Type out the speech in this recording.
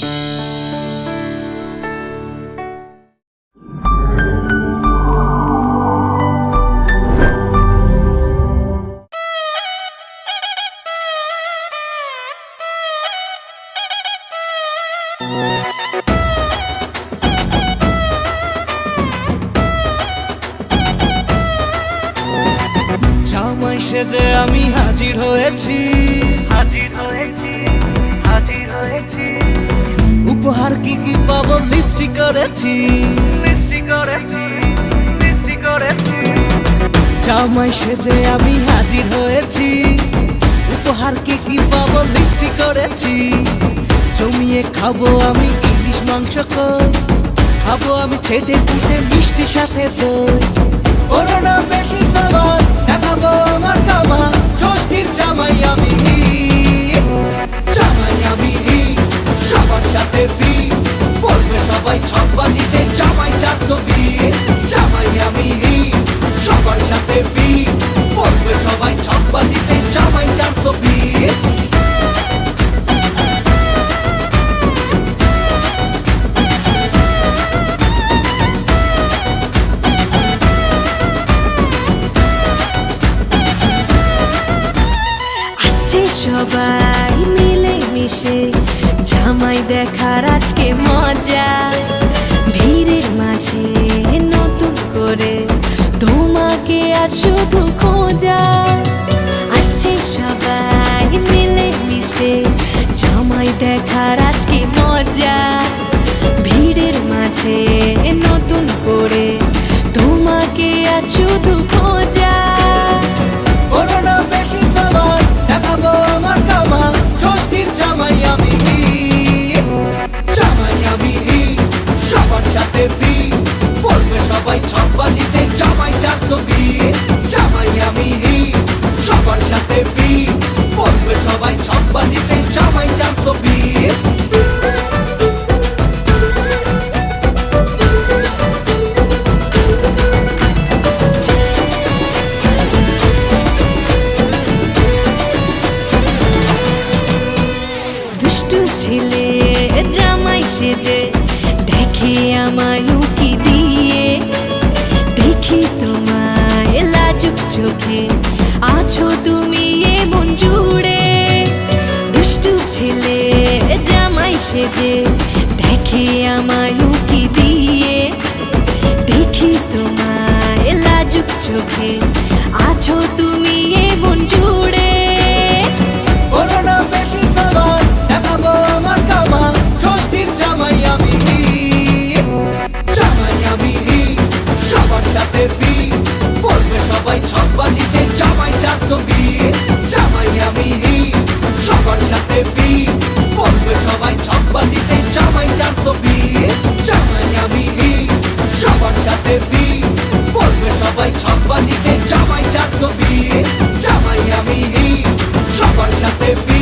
জামাই সেজে আমি হাজির হয়েছি, উপহার কি কি পাবো লিস্টি করেছি। জামাই সেজে আমি হাজির হয়েছি, উপহার কি কি পাবো লিস্টি করেছি। জমিয়ে খাবো আমি ইলিশ মাংস কই, খাবো আমি ছেটে পুটে মিষ্টি সাথে দই। বলো না বেশি সাবান, দেখাবো আমার কামা, ষষ্ঠীর জামাই আমি, জামাই আমি সবার সাথে ফিট, বলবে সবাই ছকবাজিতে জামাই 420। জামাই আমি সবার সাথে ফিট, বলবে সবাই ছকবাজিতে জামাই 420। সবাই মিলে মিশে জামাই দেখার আজকে মজা, ভিড়ের মাঝে নতুন করে তোমাকে আজ শুধু খোঁজা। আসছে সবাই মিলে মিশে জামাই দেখার আজকে মজা, ভিড়ের মাঝে নতুন করে তোমাকে আজ শুধু খোঁজা। বলো না বেশি সাবান, দেখাবো আমার কামা, ষষ্ঠীর জামাই আমি, জামাই আমি সবার সাথে ফিট, বলবে সবাই ছকবাজিতে জামাই 420। জামাই আমি সবার সাথে ফিট, বলবে সবাই ছকবাজিতে জামাই 420। ছেলে জামাই সেজে দেখে আমায় উকি দিয়ে, দেখি তোমায় লাজুক চোখে আছো তুমি এমন জুড়ে। দুষ্টু ছেলে জামাই সেজে দেখে আমায় উকি দিয়ে, দেখি তোমায় লাজুক চোখে আছো তুমি এমন জুড়ে। বলো না বেশি সাবান, দেখাবো আমার কামা, ষষ্ঠীর জামাই আমি, জামাই আমি সবার সাথে ফিট, বলবে সবাই ছকবাজিতে জামাই 420। জামাই আমি সবার সাথে ফিট, বলবে সবাই ছকবাজিতে জামাই 420। জামাই আমি সবার সাথে ফিট, বলবে সবাই ছকবাজিতে জামাই 420। জামাই আমি সবার সাথে ফিট।